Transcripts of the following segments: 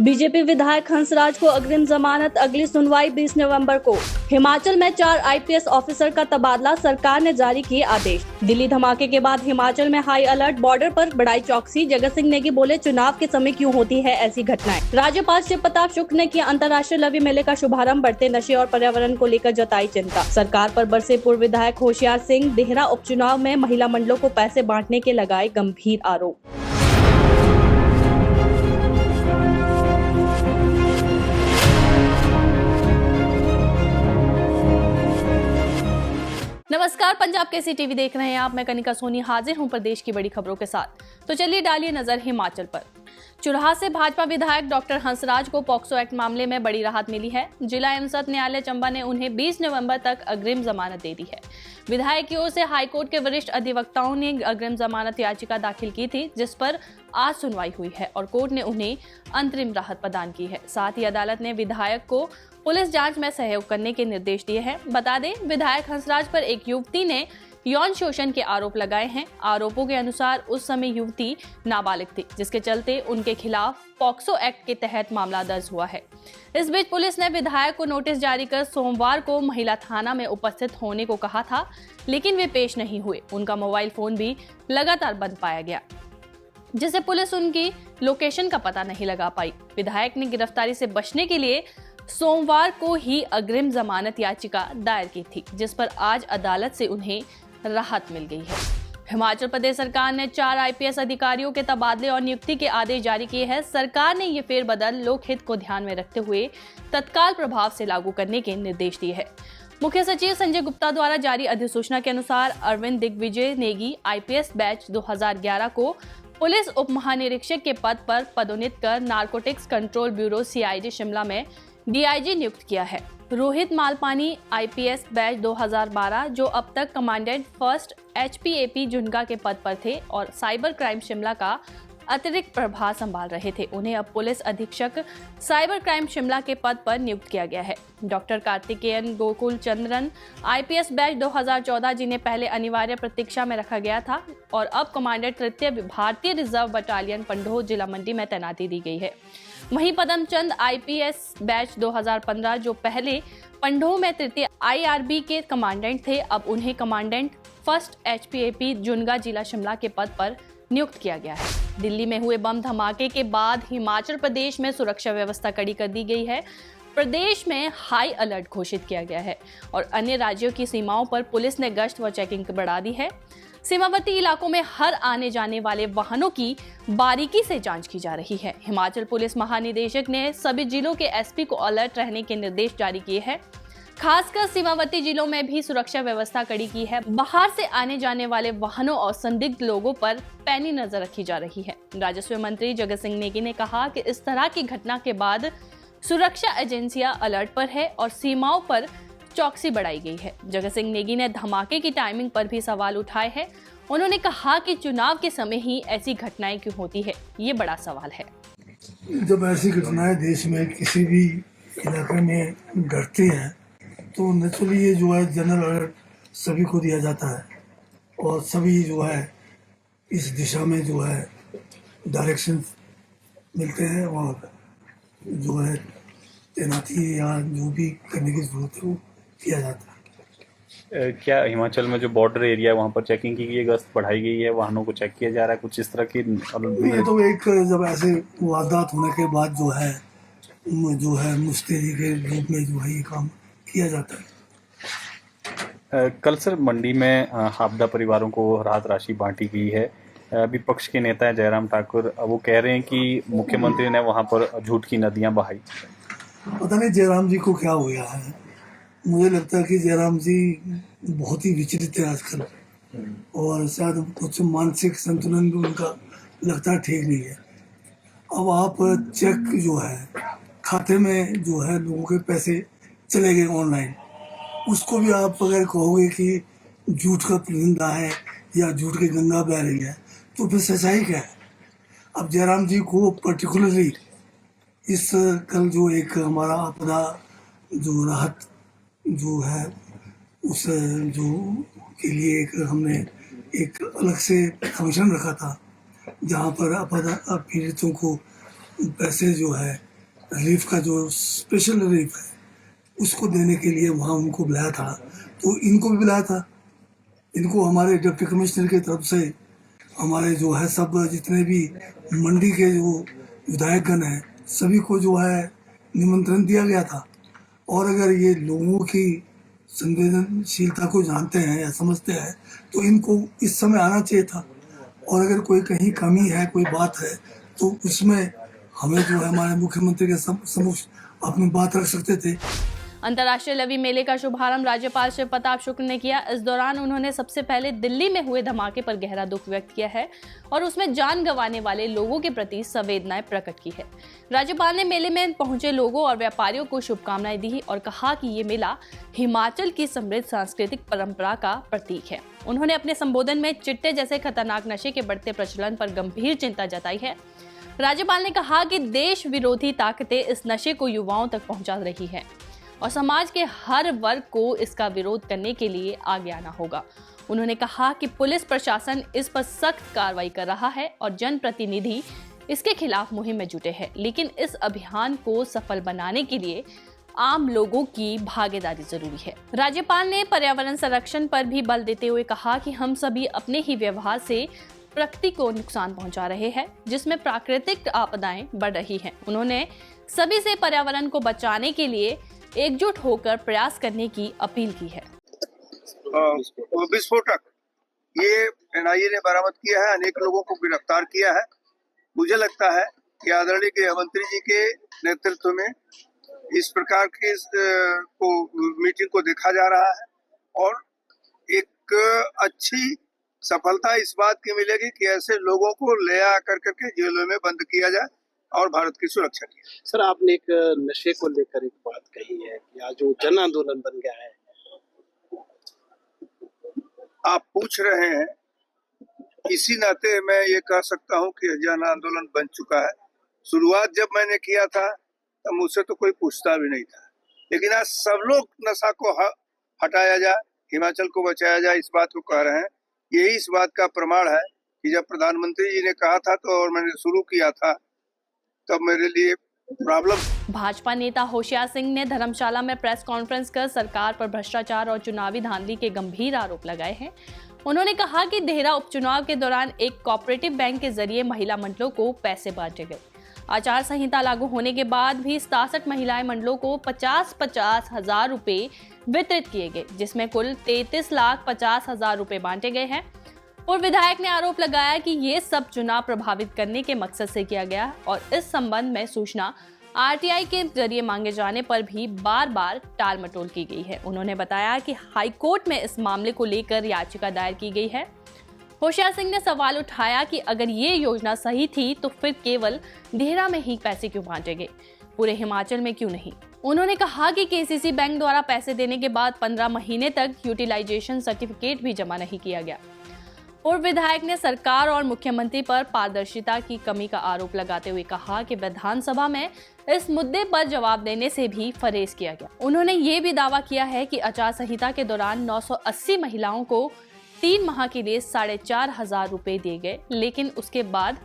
BJP विधायक हंसराज को अग्रिम जमानत, अगली सुनवाई 20 नवंबर को। हिमाचल में 4 आईपीएस ऑफिसर का तबादला, सरकार ने जारी किए आदेश। दिल्ली धमाके के बाद हिमाचल में हाई अलर्ट, बॉर्डर पर बढ़ाई चौकसी। जगत सिंह नेगी बोले, चुनाव के समय क्यों होती है ऐसी घटनाएं। राज्यपाल शिव प्रताप शुक्ल ने किया अंतर्राष्ट्रीय लवी मेले का शुभारंभ, बढ़ते नशे और पर्यावरण को लेकर जताई चिंता। सरकार पर बरसे पूर्व विधायक होशियार सिंह, देहरा उपचुनाव में महिला मंडलों को पैसे बांटने के लगाए गंभीर आरोप। नमस्कार, पंजाब केसरी टीवी देख रहे हैं आप। मैं कनिका सोनी हाजिर हूं प्रदेश की बड़ी खबरों के साथ। तो चलिए डालिए नजर हिमाचल पर। चुराह से भाजपा विधायक डॉक्टर हंसराज को पॉक्सो एक्ट मामले में बड़ी राहत मिली है। जिला एवं सत्र न्यायालय चंबा ने उन्हें 20 नवंबर तक अग्रिम जमानत दे दी है। विधायक की ओर से हाईकोर्ट के वरिष्ठ अधिवक्ताओं ने अग्रिम जमानत याचिका दाखिल की थी, जिस पर आज सुनवाई हुई है और कोर्ट ने उन्हें अंतरिम राहत प्रदान की है। साथ ही अदालत ने विधायक को पुलिस जांच में सहयोग करने के निर्देश दिए हैं। बता दें, विधायक हंसराज पर एक युवती ने यौन शोषण के आरोप लगाए हैं। आरोपों के अनुसार उस समय युवती नाबालिग थी, जिसके चलते उनके खिलाफ पॉक्सो एक्ट के तहत मामला दर्ज हुआ है। इस बीच पुलिस ने विधायक को नोटिस जारी कर सोमवार को महिला थाना में उपस्थित होने को कहा था, लेकिन वे पेश नहीं हुए। उनका मोबाइल फोन भी लगातार बंद पाया गया, जिससे पुलिस उनकी लोकेशन का पता नहीं लगा पाई। विधायक ने गिरफ्तारी से बचने के लिए सोमवार को ही अग्रिम जमानत याचिका दायर की थी, जिस पर आज अदालत से उन्हें राहत मिल गई है। हिमाचल प्रदेश सरकार ने 4 आईपीएस अधिकारियों के तबादले और नियुक्ति के आदेश जारी किए हैं। सरकार ने ये फेरबदल लोकहित को ध्यान में रखते हुए तत्काल प्रभाव से लागू करने के निर्देश दिए हैं। मुख्य सचिव संजय गुप्ता द्वारा जारी अधिसूचना के अनुसार अरविंद दिग्विजय नेगी आईपीएस बैच 2011 को पुलिस उप महानिरीक्षक के पद पर पदोन्नत कर narcotics control bureau CID Shimla में डीआईजी नियुक्त किया है। रोहित मालपानी आईपीएस बैच 2012, जो अब तक कमांडेंट फर्स्ट एचपीएपी जुनगा के पद पर थे और साइबर क्राइम शिमला का अतिरिक्त प्रभार संभाल रहे थे, उन्हें अब पुलिस अधीक्षक साइबर क्राइम शिमला के पद पर नियुक्त किया गया है। Doctor Karthikeyan Gokul Chandran IPS batch 2014, जिन्हें पहले अनिवार्य प्रतीक्षा में रखा गया था और अब कमांडेंट तृतीय भारतीय रिजर्व बटालियन पंडोह जिला मंडी में तैनाती दी गई है। वहीं पदम चंद आईपीएस बैच 2015, जो पहले पंडोह में तृतीय आईआरबी के कमांडेंट थे, अब उन्हें कमांडेंट फर्स्ट एचपीएपी जुनगा जिला शिमला के पद पर नियुक्त किया गया है। दिल्ली में हुए बम धमाके के बाद हिमाचल प्रदेश में सुरक्षा व्यवस्था कड़ी कर दी गई है। प्रदेश में हाई अलर्ट घोषित किया गया है और अन्य राज्यों की सीमाओं पर पुलिस ने गश्त व चेकिंग बढ़ा दी है। सीमावर्ती इलाकों में हर आने जाने वाले वाहनों की बारीकी से जांच की जा रही है। हिमाचल पुलिस महानिदेशक ने सभी जिलों के एसपी को अलर्ट रहने के निर्देश जारी किए हैं। खासकर सीमावर्ती जिलों में भी सुरक्षा व्यवस्था कड़ी की है। बाहर से आने जाने वाले वाहनों और संदिग्ध लोगों पर पैनी नजर रखी जा रही है। राजस्व मंत्री जगत सिंह नेगी ने कहा कि इस तरह की घटना के बाद सुरक्षा एजेंसियां अलर्ट पर है और सीमाओं पर चौकसी बढ़ाई गई है। जगत सिंह नेगी ने धमाके की टाइमिंग पर भी सवाल उठाए हैं। उन्होंने कहा कि चुनाव के समय ही ऐसी घटनाएं क्यों होती है, ये बड़ा सवाल है। जब ऐसी घटनाएं देश में किसी भी इलाके में घटती हैं तो नेचुरली ये जो है जनरल अलर्ट सभी को दिया जाता है और सभी जो है इस दिशा में जो है डायरेक्शन मिलते हैं और जो है तैनाती या जो भी करने की जरूरत है वो किया जाता है। क्या हिमाचल में जो बॉर्डर एरिया है वहाँ पर चेकिंग की गई, गश्त बढ़ाई गई है, वाहनों को चेक किया जा रहा है, कुछ इस तरह की? ये तो एक जब ऐसे वारदात होने के बाद जो है मुस्तैदी के रूप में जो है ये काम किया जाता है। कल सर मंडी में आपदा परिवारों को राहत राशि बांटी गई है। विपक्ष के नेता जयराम ठाकुर वो कह रहे हैं कि मुख्यमंत्री ने वहाँ पर झूठ की नदियाँ बहाई। पता नहीं जयराम जी को क्या हो गया है। मुझे लगता है कि जयराम जी बहुत ही विचलित है आजकल और शायद कुछ मानसिक संतुलन भी उनका लगता है ठीक नहीं है। अब आप चेक जो है खाते में जो है लोगों के पैसे चले गए ऑनलाइन, उसको भी आप अगर कहोगे कि झूठ का परिंदा है या झूठ की गंगा बह रही है तो फिर सच्चाई क्या है। अब जयराम जी को पर्टिकुलरली इस कल जो एक हमारा आपदा जो राहत जो है उस जो के लिए एक हमने एक अलग से कमीशन रखा था जहाँ पर आपदा पीड़ितों को पैसे जो है रिलीफ का जो स्पेशल रिलीफ है उसको देने के लिए वहाँ उनको बुलाया था। तो इनको भी बुलाया था। इनको हमारे डिप्टी कमिश्नर की तरफ से हमारे जो है सब जितने भी मंडी के जो विधायकगण हैं सभी को जो है निमंत्रण दिया गया था। और अगर ये लोगों की संवेदनशीलता को जानते हैं या समझते हैं तो इनको इस समय आना चाहिए था। और अगर कोई कहीं कमी है, कोई बात है, तो उसमें हमें जो है हमारे मुख्यमंत्री के समक्ष अपनी बात रख सकते थे। अंतर्राष्ट्रीय लवी मेले का शुभारंभ राज्यपाल शिव प्रताप शुक्ल ने किया। इस दौरान उन्होंने सबसे पहले दिल्ली में हुए धमाके पर गहरा दुख व्यक्त किया है और उसमें जान गंवाने वाले लोगों के प्रति संवेदनाएं प्रकट की है। राज्यपाल ने मेले में पहुंचे लोगों और व्यापारियों को शुभकामनाएं दी और कहा कि ये मेला हिमाचल की समृद्ध सांस्कृतिक परंपरा का प्रतीक है। उन्होंने अपने संबोधन में चिट्टे जैसे खतरनाक नशे के बढ़ते प्रचलन पर गंभीर चिंता जताई है। राज्यपाल ने कहा कि देश विरोधी ताकतें इस नशे को युवाओं तक पहुंचा रही है और समाज के हर वर्ग को इसका विरोध करने के लिए आगे आना होगा। उन्होंने कहा कि पुलिस प्रशासन इस पर सख्त कार्रवाई कर रहा है और जनप्रतिनिधि इसके खिलाफ मुहिम में जुटे हैं, लेकिन इस अभियान को सफल बनाने के लिए आम लोगों की भागीदारी जरूरी है। राज्यपाल ने पर्यावरण संरक्षण पर भी बल देते हुए कहा कि हम सभी अपने ही व्यवहार से प्रकृति को नुकसान पहुंचा रहे हैं, जिसमें प्राकृतिक आपदाएं बढ़ रही हैं। उन्होंने सभी से पर्यावरण को बचाने के लिए एकजुट होकर प्रयास करने की अपील की है। विस्फोटक ये एनआईए ने बरामद किया है, अनेक लोगों को गिरफ्तार किया है। मुझे लगता है कि आदरणीय गृहमंत्री जी के नेतृत्व में इस प्रकार की मीटिंग को देखा जा रहा है और एक अच्छी सफलता इस बात की मिलेगी कि ऐसे लोगों को ले आकर करके जेलों में बंद किया जाए और भारत की सुरक्षा की। सर, आपने एक नशे को लेकर एक बात कही है कि आज जो जन आंदोलन बन गया है, आप पूछ रहे हैं, इसी नाते मैं ये कह सकता हूँ कि जन आंदोलन बन चुका है। शुरुआत जब मैंने किया था तब मुझसे तो कोई पूछता भी नहीं था, लेकिन आज सब लोग नशा को हटाया जाए, हिमाचल को बचाया जाए, इस बात को कह रहे हैं। यही इस बात का प्रमाण है कि जब प्रधानमंत्री जी ने कहा था तो और मैंने शुरू किया था तब मेरे लिए प्रॉब्लम। भाजपा नेता होशियार सिंह ने धर्मशाला में प्रेस कॉन्फ्रेंस कर सरकार पर भ्रष्टाचार और चुनावी धांधली के गंभीर आरोप लगाए हैं। उन्होंने कहा कि देहरा उपचुनाव के दौरान एक कोऑपरेटिव बैंक के जरिए महिला मंडलों को पैसे बांटे गए। आचार संहिता लागू होने के बाद भी 67 महिला मंडलों को 50-50 हजार रुपए वितरित किए गए, जिसमें कुल 33,50,000 रुपए बांटे गए हैं। पूर्व विधायक ने आरोप लगाया कि ये सब चुनाव प्रभावित करने के मकसद से किया गया और इस संबंध में सूचना आरटीआई के जरिए मांगे जाने पर भी बार बार टाल मटोल की गई है। उन्होंने बताया कि हाईकोर्ट में इस मामले को लेकर याचिका दायर की गई है। होशियार सिंह ने सवाल उठाया कि अगर ये योजना सही थी तो फिर केवल देहरा में ही पैसे क्यों बांटे गए, पूरे हिमाचल में क्यों नहीं। उन्होंने कहा कि केसीसी बैंक द्वारा पैसे देने के बाद 15 महीने तक यूटिलाइजेशन सर्टिफिकेट भी जमा नहीं किया गया। पूर्व विधायक ने सरकार और मुख्यमंत्री पर पारदर्शिता की कमी का आरोप लगाते हुए कहा कि विधानसभा में इस मुद्दे पर जवाब देने से भी फरेज किया गया। उन्होंने ये भी दावा किया है कि आचार संहिता के दौरान 980 महिलाओं को 3 माह के लिए 4,500 रुपए दिए गए, लेकिन उसके बाद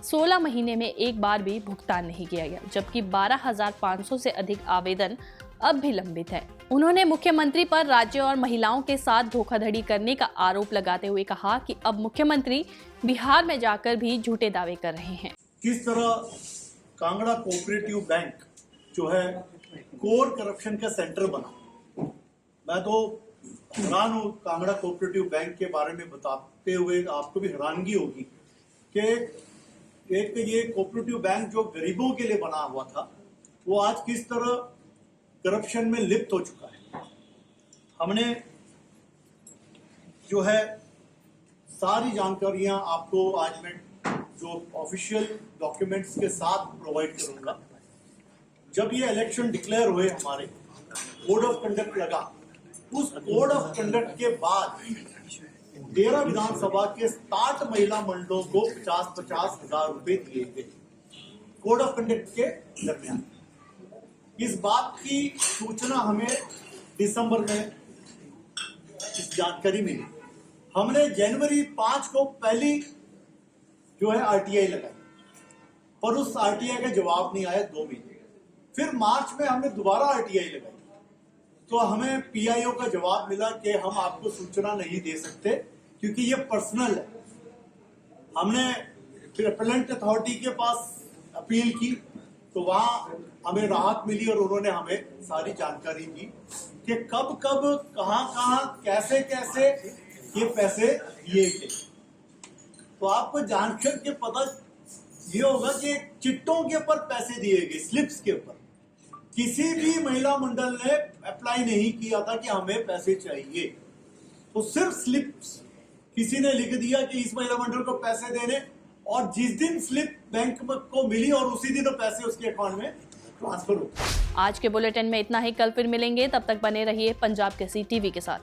16 महीने में एक बार भी भुगतान नहीं किया गया, जबकि 12,500 से अधिक आवेदन अब भी लंबित है। उन्होंने मुख्यमंत्री पर राज्य और महिलाओं के साथ धोखाधड़ी करने का आरोप लगाते हुए कहा कि अब मुख्यमंत्री बिहार में जाकर भी झूठे दावे कर रहे हैं। किस तरह कांगड़ा कोऑपरेटिव बैंक जो है कोर करप्शन का सेंटर बना। मैं तो हैरान हूँ कांगड़ा कोऑपरेटिव बैंक के बारे में बताते हुए, आपको भी हैरानगी होगी कि एक ये कोऑपरेटिव बैंक जो गरीबों के लिए बना हुआ था वो आज किस तरह करप्शन में लिप्त हो चुका है। हमने जो है सारी जानकारियां आपको आज मैं जो ऑफिशियल डॉक्यूमेंट्स के साथ प्रोवाइड करूंगा। जब ये इलेक्शन डिक्लेयर हुए, हमारे कोड ऑफ कंडक्ट लगा, उस कोड ऑफ कंडक्ट के बाद देहरा विधानसभा के 60 महिला मंडलों को 50-50 हजार रुपए दिए गए कोड ऑफ कंडक्ट के दरमियान। इस बात की सूचना हमें दिसंबर में इस जानकारी मिली। हमने जनवरी 5 को पहली जो है आरटीआई लगाई, पर उस आरटीआई का जवाब नहीं आया 2 महीने। फिर मार्च में हमने दोबारा आरटीआई लगाई, तो हमें पीआईओ का जवाब मिला कि हम आपको सूचना नहीं दे सकते क्योंकि ये पर्सनल है। हमने फिर अपीलेंट अथॉरिटी के पास अपील की, तो वहां हमें राहत मिली और उन्होंने हमें सारी जानकारी दी कि कब कब कहां कैसे कैसे ये पैसे दिए गए। तो आपको जानकर के पता ये होगा कि चिट्टों के ऊपर पैसे दिए गए, स्लिप्स के ऊपर। किसी भी महिला मंडल ने अप्लाई नहीं किया था कि हमें पैसे चाहिए, तो सिर्फ स्लिप्स किसी ने लिख दिया कि इस महिला मंडल को पैसे देने, और जिस दिन स्लिप बैंक को मिली और उसी दिन पैसे उसके अकाउंट में ट्रांसफर हो। आज के बुलेटिन में इतना ही। कल फिर मिलेंगे, तब तक बने रहिए पंजाब केसरी टीवी के साथ।